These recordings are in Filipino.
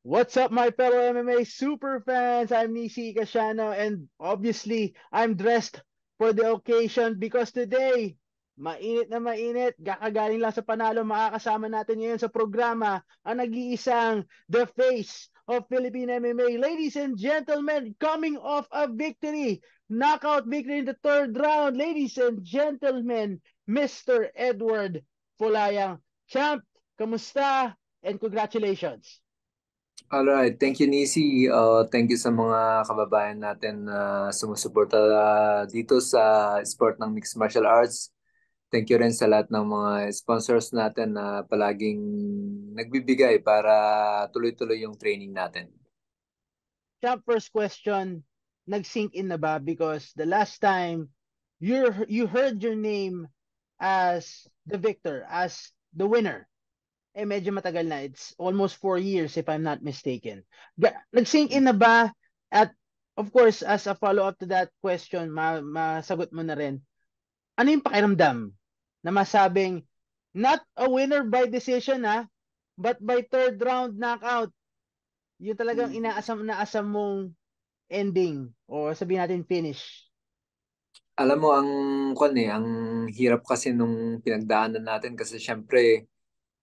What's up, my fellow MMA super fans? I'm Nisi Casiano, and obviously, I'm dressed for the occasion because today, mainit na mainit, kakagaling lang sa panalo, makakasama natin ngayon sa programa ang nag-iisang The Face of Philippine MMA. Ladies and gentlemen, coming off a victory, knockout victory in the third round, ladies and gentlemen, Mr. Edward Fulayang. Champ, kamusta? And congratulations. Alright, thank you Nisi. Thank you sa mga kababayan natin na sumusuporta dito sa sport ng mixed martial arts. Thank you rin sa lahat ng mga sponsors natin na palaging nagbibigay para tuloy-tuloy yung training natin. Champ, first question, nag-sink in na ba? Because the last time you heard your name as the victor, as the winner, medyo matagal na. It's almost 4 years if I'm not mistaken. Nag-sink in na ba? At of course, as a follow-up to that question, masagot mo na rin. Ano yung pakiramdam na masabing not a winner by decision but by third round knockout? Yung talagang inaasam mong ending o sabihin natin finish. Alam mo ang hirap kasi nung pinagdaanan natin kasi syempre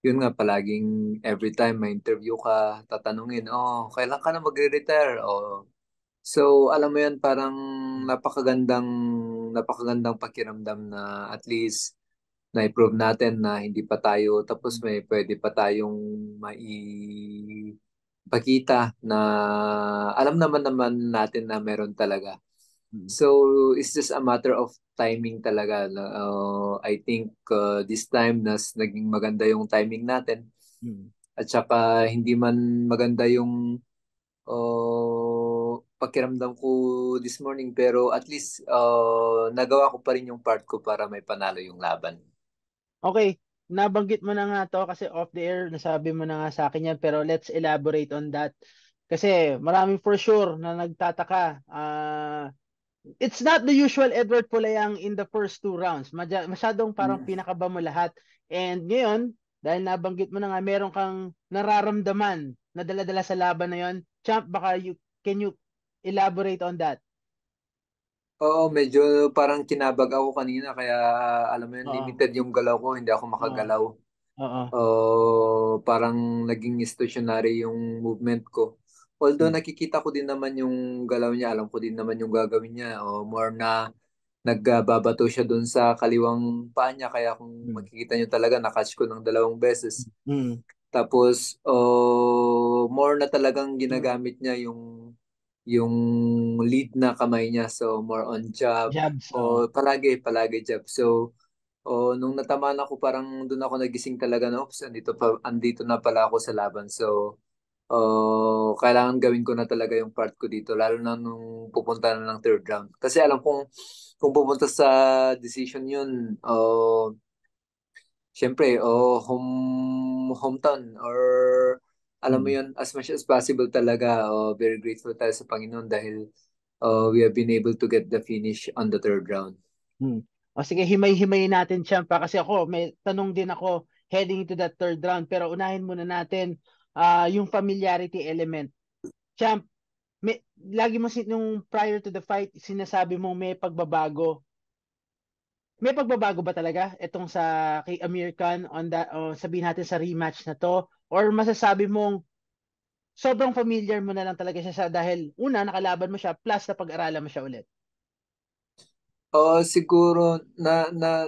yun nga palaging every time may interview ka, tatanungin, kailan ka na magre-retire? So, alam mo yan, parang napakagandang, napakagandang pakiramdam na at least na-prove natin na hindi pa tayo, tapos may pwede pa tayong maipakita na alam naman naman natin na meron talaga. Mm. So, it's just a matter of timing talaga. I think this time naging maganda yung timing natin. Mm. At saka hindi man maganda yung pakiramdam ko this morning pero at least nagawa ko pa rin yung part ko para may panalo yung laban. Okay, nabanggit mo na nga to kasi off the air nasabi mo na nga sa akin yan pero let's elaborate on that. Kasi maraming for sure na nagtataka. It's not the usual Edward Pulayang in the first two rounds. Masyadong parang Mm. pinakaba mo lahat. And ngayon, dahil nabanggit mo na nga, meron kang nararamdaman na dala-dala sa laban na yon. Champ, baka can you elaborate on that? Oo, medyo parang kinabag ako kanina kaya alam mo yun, Oo. limited yung galaw ko, hindi ako Oo. makagalaw. Oo. Parang naging stationary yung movement ko. Although Mm. nakikita ko din naman yung galaw niya, alam ko din naman yung gagawin niya. More na nagbabato siya doon sa kaliwang paa niya. Kaya kung Mm. makikita niyo talaga, nakatch ko ng 2 beses. Mm. Tapos, more na talagang ginagamit niya yung lead na kamay niya. So, more on jab. Jabs. Oo. O palagi jab. So, nung natamaan ako, parang doon ako nagising talaga na, oops, andito na pala ako sa laban. So, kailangan gawin ko na talaga yung part ko dito, lalo na nung pupunta na ng third round. Kasi alam kong kung pupunta sa decision yun, syempre, hometown or alam mo Mm. yun, as much as possible talaga, very grateful tayo sa Panginoon dahil we have been able to get the finish on the third round. Mm. O sige, himay-himayin natin siya pa kasi ako, may tanong din ako heading into that third round. Pero unahin muna natin yung familiarity element. Champ, lagi mo nung prior to the fight, sinasabi mong may pagbabago. May pagbabago ba talaga itong sa kay Amir Khan on that, sabihin natin sa rematch na to? Or masasabi mong sobrang familiar mo na lang talaga siya dahil una, nakalaban mo siya plus na pag-aralan mo siya ulit? Siguro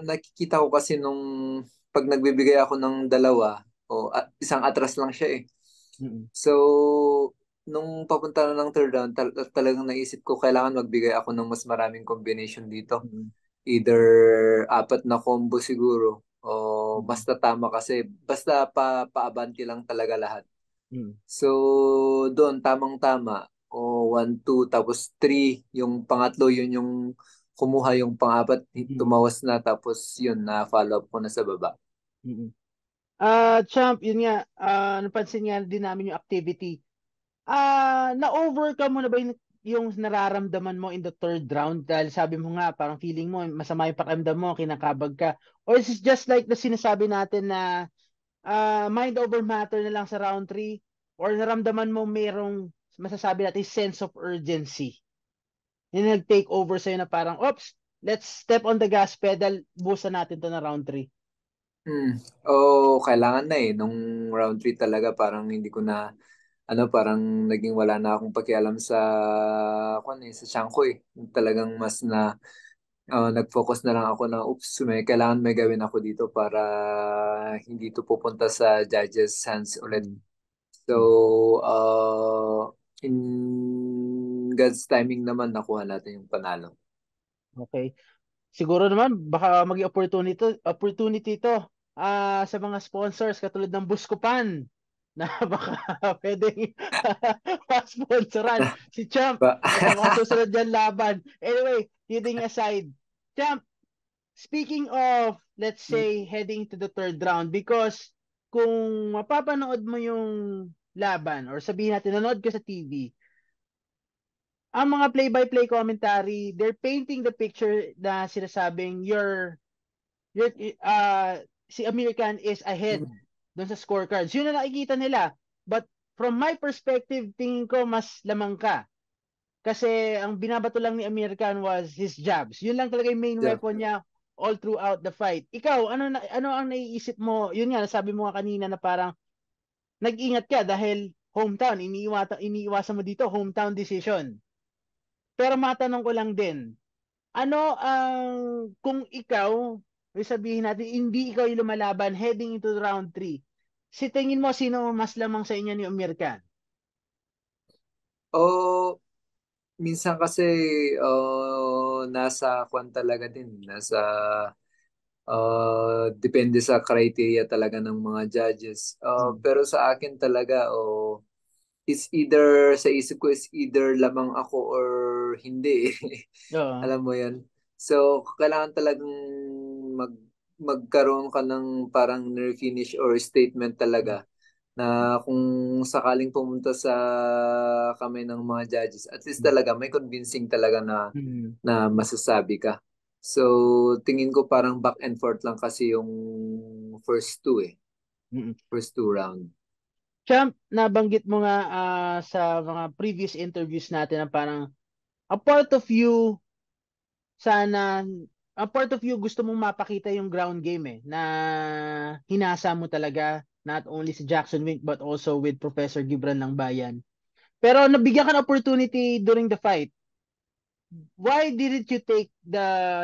nakikita ko kasi nung pag nagbibigay ako ng dalawa, isang atras lang siya eh. Mm. So, nung papunta na ng third round, talagang naisip ko kailangan magbigay ako ng mas maraming combination dito. Mm. Either apat na combo siguro o Mm. basta tama kasi basta paabanti lang talaga lahat. Mm. So, doon tamang-tama. O 1, 2, tapos 3. Yung pangatlo, yun yung kumuha yung pang-apat, Mm. tumawas na, tapos yun, na-follow up ko na sa baba. Mm. Champ, yun nga, napansin nga din namin yung activity. Na-overcome mo na ba yung nararamdaman mo in the third round? Dahil sabi mo nga, parang feeling mo, masama yung pakiramdam mo, kinakabag ka. Or is it just like the sinasabi natin na mind over matter na lang sa round 3? or naramdaman mo merong masasabi natin sense of urgency? Yung nag-take over sa'yo na parang, oops, let's step on the gas pedal, busan natin to na round 3. Kailangan na eh. Nung round 3 talaga parang hindi ko na, parang naging wala na akong pakialam sa tiyan ko eh. Talagang mas na, nag-focus na lang ako na, oops, kailangan may gawin ako dito para hindi to pupunta sa judges' hands ulit. Mm. So, Mm. in God's timing naman, nakuha natin yung panalo. Okay. Siguro naman baka maging opportunity to sa mga sponsors katulad ng Buscopan na baka pwedeng sponsoran si Champ Ba? sa mga susunod dyan laban. Anyway, kidding aside, Champ, speaking of, let's say, heading to the third round, because kung mapapanood mo yung laban or sabihin natin nanood ka sa TV, ang mga play-by-play commentary, they're painting the picture na sinasabing you're si American is ahead doon sa scorecards. Yun na nakikita nila. But from my perspective, tingin ko mas lamang ka. Kasi ang binabato lang ni American was his jabs. Yun lang talaga yung main Yeah. weapon niya all throughout the fight. Ikaw, ano ang naiisip mo? Yun nga, nasabi mo nga kanina na parang nag-ingat ka dahil hometown, iniiwasan mo dito, hometown decision. Pero matanong ko lang din, ano ang, kung ikaw, may sabihin natin, hindi ikaw yung lumalaban heading into round 3, si tingin mo sino mas lamang sa inyo ni American? O minsan kasi nasa kwan talaga din, depende sa criteria talaga ng mga judges. Mm. Pero sa akin talaga, it's either, sa isip ko is either lamang ako or hindi. Oo. Alam mo yan. So, kailangan talagang mag magkaroon ka ng parang near finish or statement talaga na kung sakaling pumunta sa kamay ng mga judges, at least Mm. talaga may convincing talaga na Mm. masasabi ka. So, tingin ko parang back and forth lang kasi yung first two eh. Mm. First two round. Champ, nabanggit mo nga sa mga previous interviews natin na parang a part of you sana a part of you gusto mong mapakita yung ground game na hinasa mo talaga not only si Jackson Wink but also with Professor Gibran ng Bayan. Pero nabigyan ka ng opportunity during the fight. Why didn't you take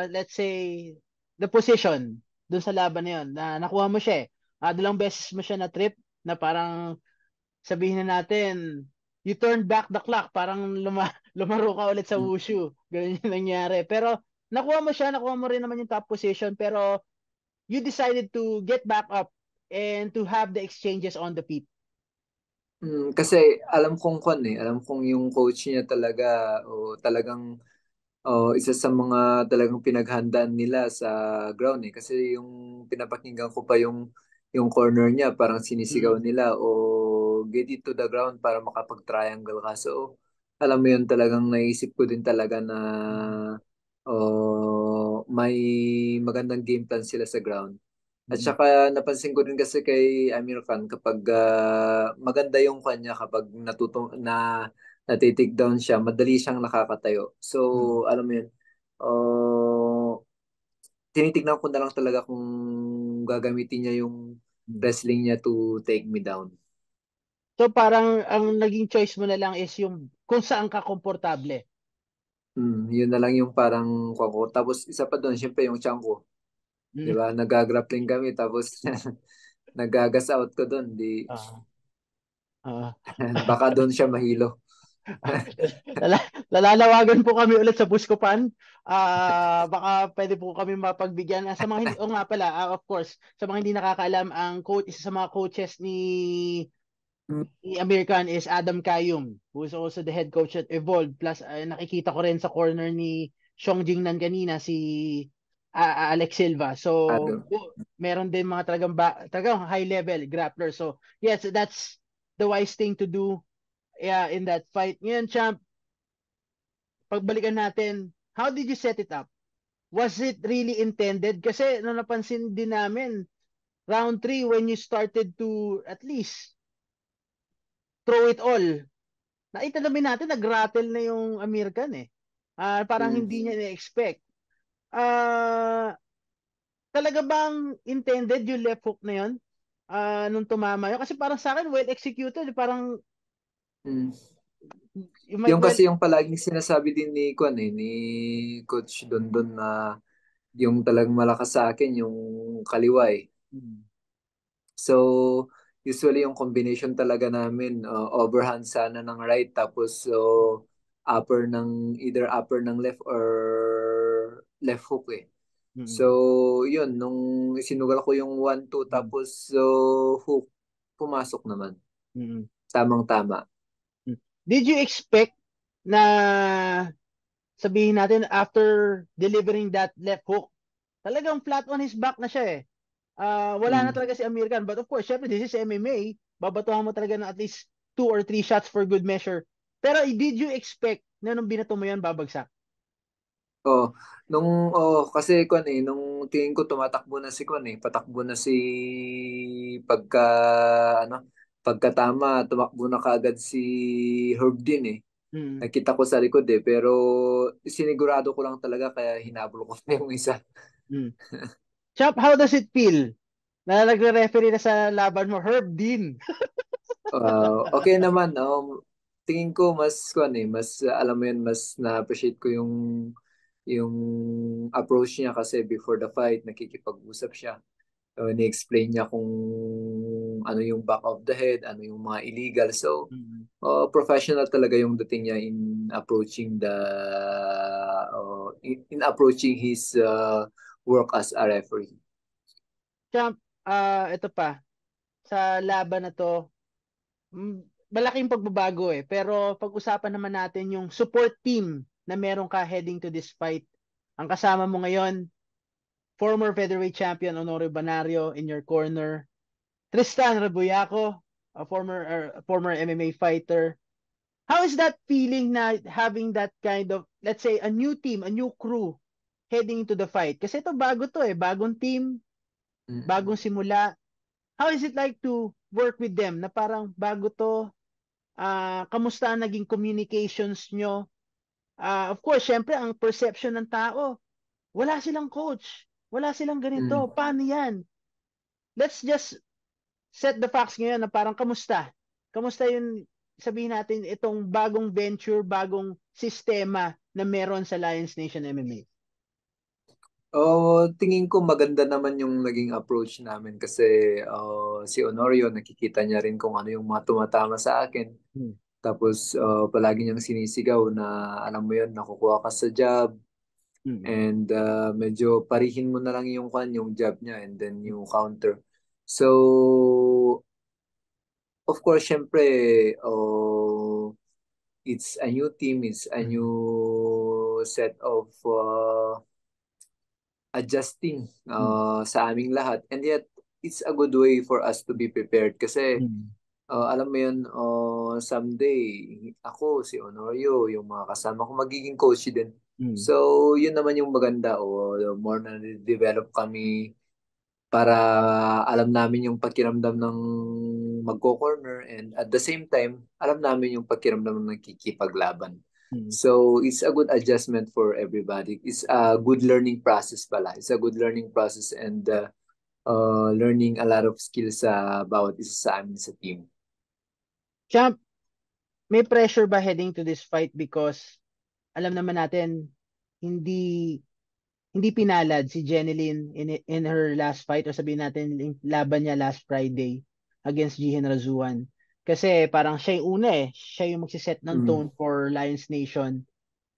let's say, the position dun sa laban na yun? Na nakuha mo siya eh. Dalawang beses mo siya na trip na parang sabihin na natin, you turned back the clock, parang lumaro ka ulit sa wushu. Ganun yung nangyari. Pero nakuha mo rin naman yung top position, pero you decided to get back up and to have the exchanges on the feet. Kasi alam kong yung coach niya talaga o talagang isa sa mga talagang pinaghandaan nila sa ground eh. Kasi yung pinapakinggan ko pa yung corner niya, parang sinisigaw Mm. nila o get it to the ground para makapag-triangle ka. So, alam mo yun, talagang naisip ko din talaga na may magandang game plan sila sa ground. At Mm. saka napansin ko din kasi kay Amir Khan kapag maganda yung kanya kapag natitik down siya, madali siyang nakakatayo. So, Mm. alam mo yun, tinitignan ko na lang talaga kung gagamitin niya yung Mm. wrestling niya to take me down. So parang ang naging choice mo na lang is yung kung saan ka komportable. Yun na lang yung parang kwako. Tapos isa pa doon, syempre yung tiyan ko. Di Mm. ba? Nagagrappling kami tapos nagagas out ko doon. Di, Ah, ah. baka doon siya mahilo. Lalalawagan po kami ulit sa Buscopan. Baka pwede po kami mapagbigyan. Sa mga hindi, o nga pala, of course, sa mga hindi nakakaalam, ang coach, isa sa mga coaches ni American is Adam Kayum, who is also the head coach at Evolve. Plus, nakikita ko rin sa corner ni Xiong Jingnan kanina, si Alex Silva. So, Ano. meron din mga talagang high level grappler. So, yes, that's the wise thing to do, yeah, in that fight. Ngayon, champ, pagbalikan natin, how did you set it up? Was it really intended? Kasi no, napansin din namin, round 3, when you started to at least throw it all. Nakita namin natin, nag-rattle na yung Amir Khan eh. Parang Mm. hindi niya na-expect. Talaga bang intended yung left hook na yun? Nung tumama yun? Kasi parang sa akin, well executed. Parang, Mm. you might Yung well... kasi yung palaging sinasabi din ni Kwan ni Coach Dondon na yung talagang malakas sa akin yung kaliwa eh. Mm, So, usually yung combination talaga namin, overhand sana ng right, tapos upper ng, either upper ng left or left hook eh. So, mm, yun, nung sinugal ko yung 1-2 mm, tapos hook, pumasok naman. mm, Tamang-tama. mm. Did you expect na sabihin natin after delivering that left hook, talagang flat on his back na siya eh. Wala na Mm. talaga si Amir Khan. But of course, syempre, this is MMA. Babatuhan mo talaga ng at least 2 or 3 shots for good measure. Pero did you expect na nung binato mo yan, babagsak? Oh, kasi Kwan nung tingin ko tumatakbo na si Kwan patakbo na si pagka ano, pagkatama tumakbo na kaagad si Herb din eh. Mm, Nakita ko sa likod eh, pero sinigurado ko lang talaga kaya hinabol ko na yung isa. mm. Chap, how does it feel na nagre-referee na sa laban mo? Herb Dean. Okay naman, tingin ko mas Kwan mas alam mo yun, mas na-appreciate ko yung approach niya kasi before the fight nakikipag-usap siya. Ni-explain niya kung ano yung back of the head, ano yung mga illegal. So, Mm. professional talaga yung dating niya in approaching his work as a referee. Champ, ito pa. Sa laban na to, malaking pagbabago eh. Pero pag-usapan naman natin yung support team na meron ka heading to this fight. Ang kasama mo ngayon, former featherweight champion Honorio Banario in your corner. Tristan Rebuyaco, a former MMA fighter. How is that feeling na having that kind of, let's say, a new team, a new crew heading into the fight? Kasi ito bago to eh, bagong team, Mm-mm. bagong simula. How is it like to work with them na parang bago to? Kamusta ang naging communications nyo? Of course, syempre, ang perception ng tao, wala silang coach, wala silang Mm. ganito, paano yan? Let's just set the facts ngayon na parang kamusta? Kamusta yung sabihin natin itong bagong venture, bagong sistema na meron sa Lions Nation MMA? Tingin ko maganda naman yung naging approach namin kasi si Honorio nakikita niya rin kung ano yung mga tumatama sa akin. Hmm. Tapos palagi niyang sinisigaw na alam mo yun, nakukuha ka sa job Hmm. and medyo parihin mo na lang yung job niya and then yung counter. So, of course, syempre, it's a new team, it's a Hmm. new set of adjusting Hmm. sa aming lahat. And yet, it's a good way for us to be prepared kasi Hmm. alam mo yun, someday, ako, si Honorio, yung mga kasama ko, magiging coach din. Hmm. So, yun naman yung maganda. More na develop kami para alam namin yung pakiramdam ng magko-corner and at the same time, alam namin yung pakiramdam ng nakikipaglaban. Hmm. So, it's a good adjustment for everybody. It's a good learning process pala. It's a good learning process and learning a lot of skills sa bawat isa sa amin sa team. Champ, may pressure ba heading to this fight because alam naman natin hindi hindi pinalad si Jeneline in her last fight o sabihin natin yung laban niya last Friday against Jihen Razuan. Kasi parang siya yung una eh. Siya yung magsiset ng Mm. tone for Lions Nation.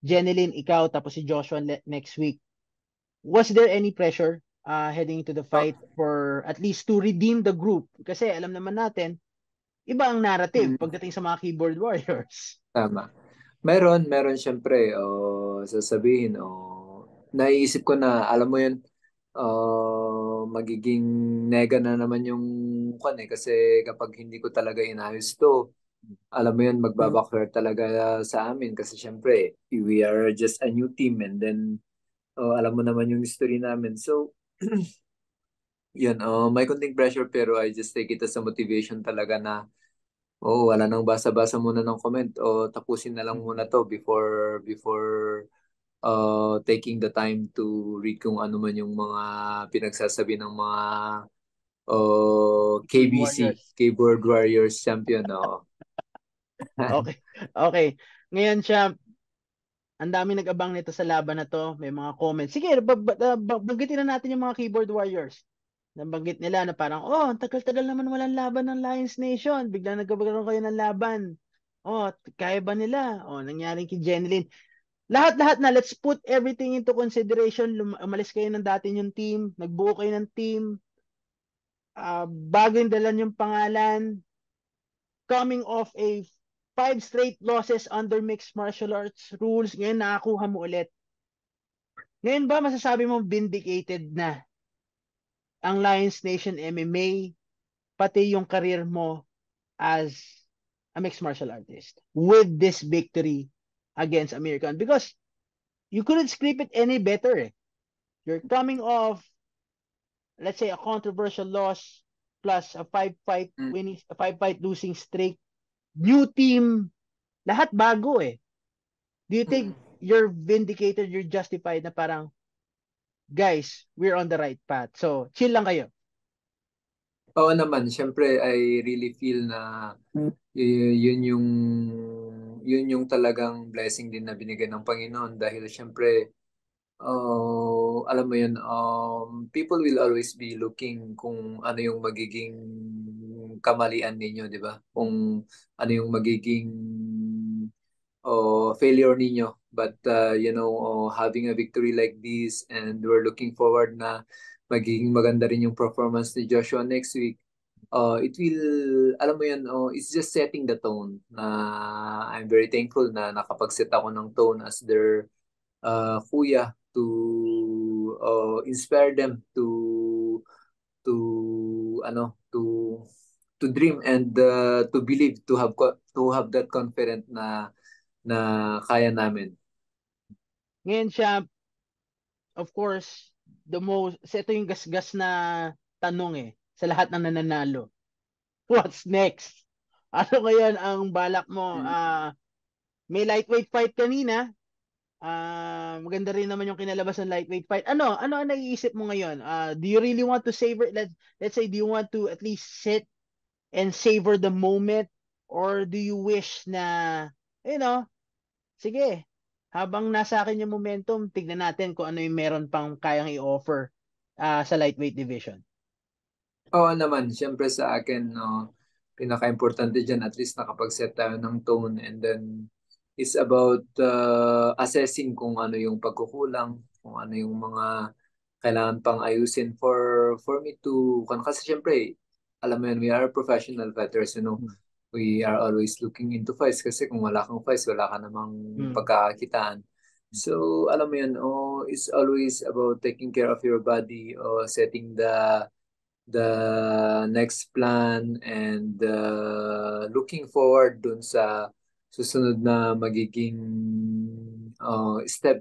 Jeneline, ikaw, tapos si Joshua next week. Was there any pressure heading into the Oh, fight for at least to redeem the group? Kasi alam naman natin, iba ang narrative mm, pagdating sa mga keyboard warriors. tama. Meron syempre, sasabihin, naiisip ko na, alam mo yun, magiging nega na naman yung kasi kapag hindi ko talaga inayos to, alam mo yun, magbabackfire talaga sa amin kasi syempre, we are just a new team and then, alam mo naman yung history namin. So, yun, may konting pressure pero I just take it as a motivation talaga na Oo, wala nang basa-basa muna ng comment o tapusin na lang muna to before taking the time to read kung ano man yung mga pinagsasabi ng mga Keyboard KBC, Warriors. Keyboard Warriors Champion. Oo. Okay. Okay. Ngayon siya, ang dami nag-abang nito sa laban na to. May mga comments. Sige, banggitin na natin yung mga keyboard warriors. Nabanggit nila na parang, oh, ang tagal-tagal naman walang laban ng Lions Nation. Bigla nagkaroon kayo ng laban. Oh, kaya ba nila? Oh, nangyaring kay Jenilyn. Lahat-lahat na, let's put everything into consideration. Umalis kayo ng dati yung team. Nagbuo kayo ng team. Bago yung dalan yung pangalan. Coming off a 5 straight losses under mixed martial arts rules. Ngayon, nakakuha mo ulit. Ngayon ba masasabi mo vindicated na ang Lions Nation MMA, pati yung career mo as a mixed martial artist with this victory against American? Because you couldn't script it any better. Eh. You're coming off, let's say, a controversial loss plus a Mm. five fight losing streak. New team, lahat bago eh. Do you Mm. think you're vindicated, you're justified na parang, guys, we're on the right path. So, chill lang kayo. Oo naman, syempre I really feel na yun yung talagang blessing din na binigay ng Panginoon dahil syempre alam mo yun, people will always be looking kung ano yung magiging kamalian ninyo, di ba? Kung ano yung magiging failure ninyo. But, having a victory like this and we're looking forward na magiging maganda rin yung performance ni Joshua next week. It will, alam mo yun, it's just setting the tone na I'm very thankful na nakapag-set ako ng tone as their kuya to inspire them to dream and to believe to have that confident na kaya namin. Ngayon siya, of course, ito yung gasgas na tanong eh, sa lahat ng nananalo. What's next? Ano ngayon ang balak mo? Mm. May lightweight fight kanina. Maganda rin naman yung kinalabas ng lightweight fight. Ano ang naiisip mo ngayon? Do you really want to savor, let's say, do you want to at least sit and savor the moment? Or do you wish na, you know, sige, habang nasa akin yung momentum, tignan natin kung ano yung meron pang kayang i-offer sa lightweight division. Oo naman, syempre sa akin, no, pinaka-importante dyan, at least nakapag-set tayo ng tone and then it's about assessing kung ano yung pagkukulang, kung ano yung mga kailangan pang ayusin for me to, kasi syempre, alam mo yun, we are professional fighters, Hmm. we are always looking into fights kasi kung wala kang fights, wala ka namang Hmm. pagkakakitaan. So, alam mo yun, it's always about taking care of your body, setting the next plan and looking forward dun sa susunod na magiging step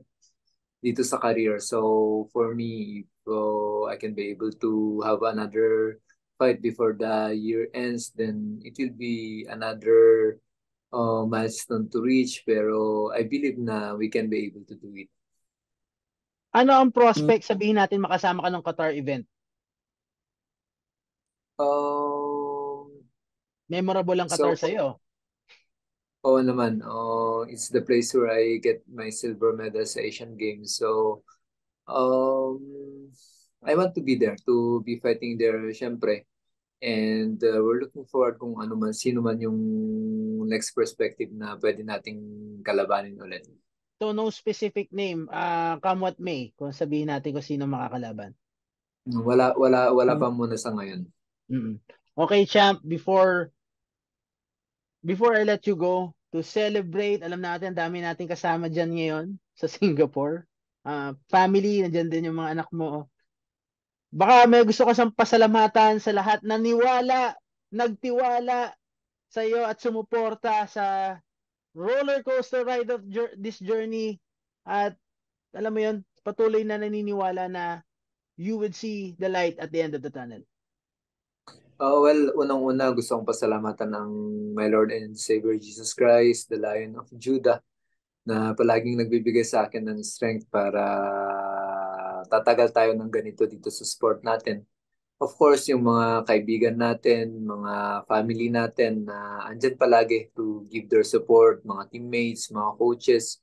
dito sa career. So for me, if I can be able to have another fight before the year ends, then it will be another milestone to reach. Pero I believe na we can be able to do it. Ano ang prospect, sabihin natin makasama ka ng Qatar event? Um, Memorable ang Qatar so sa'yo. Oo naman. It's the place where I get my silver medal sa Asian Games. So, um, I want to be there, to be fighting there, syempre. And we're looking forward kung ano man, sino man yung next perspective na pwede nating kalabanin ulit. So, no specific name. Come what may, kung sabihin natin kung sino makakalaban. Wala pa muna sa ngayon. Mm-mm. Okay, champ, before I let you go, to celebrate, alam natin, dami natin kasama dyan ngayon sa Singapore. Family, nandyan din yung mga anak mo. Baka may gusto ka sang pasalamatan sa lahat na nagtiwala sa iyo at sumuporta sa roller coaster ride of this journey. At alam mo yun, patuloy na naniniwala na you would see the light at the end of the tunnel. Well, unang-una gusto kong pasalamatan ang my Lord and Savior Jesus Christ, the Lion of Judah, na palaging nagbibigay sa akin ng strength para tatagal tayo ng ganito dito sa sport natin. Of course, yung mga kaibigan natin, mga family natin na andyan palagi to give their support, mga teammates, mga coaches.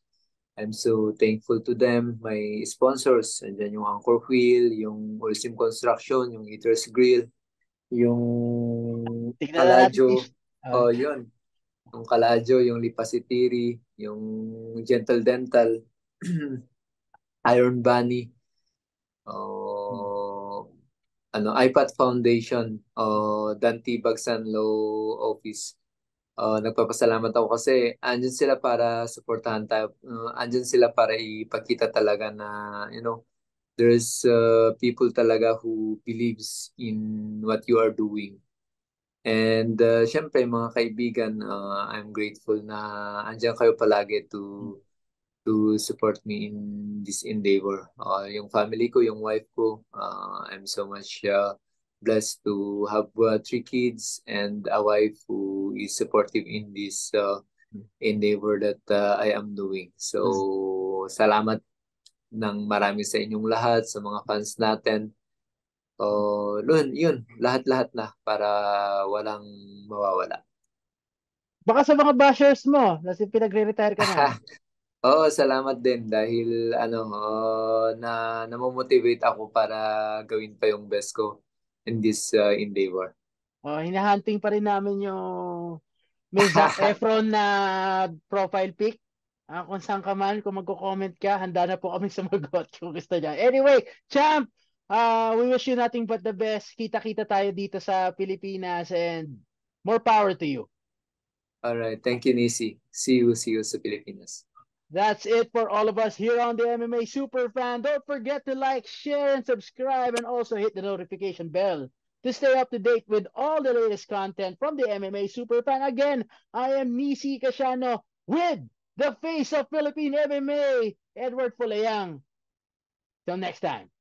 I'm so thankful to them. My sponsors, andyan yung Anchor Wheel, yung Ulsim Construction, yung Eaters Grill, yung Tignan na natin Kaladyo. is uh, Oh, yun. Yung Kaladyo, yung Lipasitiri, yung Gentle Dental, Iron Bunny, oh, iPad Foundation, Dante Bagsan Law Office. Nagpapasalamat ako kasi andyan sila para suportahan tayo. Andyan sila para ipakita talaga na, there's people talaga who believes in what you are doing. And syempre mga kaibigan, I'm grateful na andyan kayo palagi to support me in this endeavor. Yung family ko, yung wife ko, I'm so much blessed to have 3 kids and a wife who is supportive in this endeavor that I am doing. So, salamat ng marami sa inyong lahat, sa mga fans natin. Yun, lahat-lahat na para walang mawawala. baka sa mga bashers mo, kasi pinagre-retire ka na. Oo, salamat din dahil na namomotivate ako para gawin pa yung best ko in this endeavor. Hinahunting pa rin namin yung may Zac Efron na profile pic. Kung saan ka man, kung magko-comment ka, handa na po kami sumagot kung gusto niya. Anyway, champ, we wish you nothing but the best. Kita-kita tayo dito sa Pilipinas and more power to you. All right, thank you, Nisi. See you sa Pilipinas. That's it for all of us here on the MMA Superfan. Don't forget to like, share, and subscribe, and also hit the notification bell to stay up to date with all the latest content from the MMA Superfan. Again, I am Nisi Casiano with the face of Philippine MMA, Edward Fulayang. Till next time.